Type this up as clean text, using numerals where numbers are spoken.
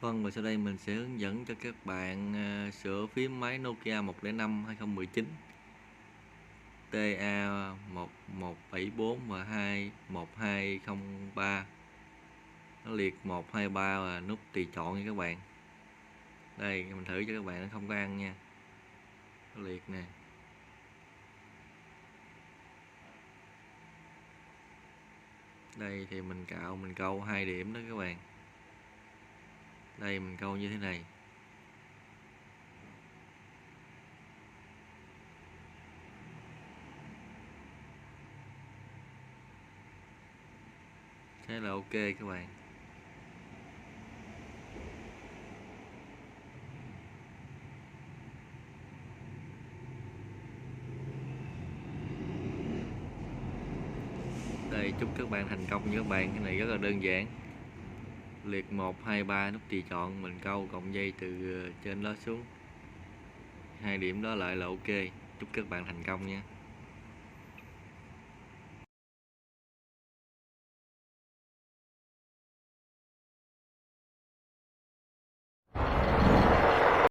Vâng, và sau đây mình sẽ hướng dẫn cho các bạn sửa phím máy Nokia 105 2019 TA1174 và 21203. Nó liệt 123 là nút tùy chọn nha các bạn. Đây mình thử cho các bạn, nó không có ăn nha. Nó liệt nè. Đây thì mình cạo, mình câu 2 điểm đó các bạn. Đây mình câu như thế này. Thế là ok các bạn. Đây, chúc các bạn thành công nha các bạn. Cái này rất là đơn giản. Liệt 1, 2, 3 nút tùy chọn, mình câu cộng dây từ trên đó xuống. 2 điểm đó lại là ok. Chúc các bạn thành công nha.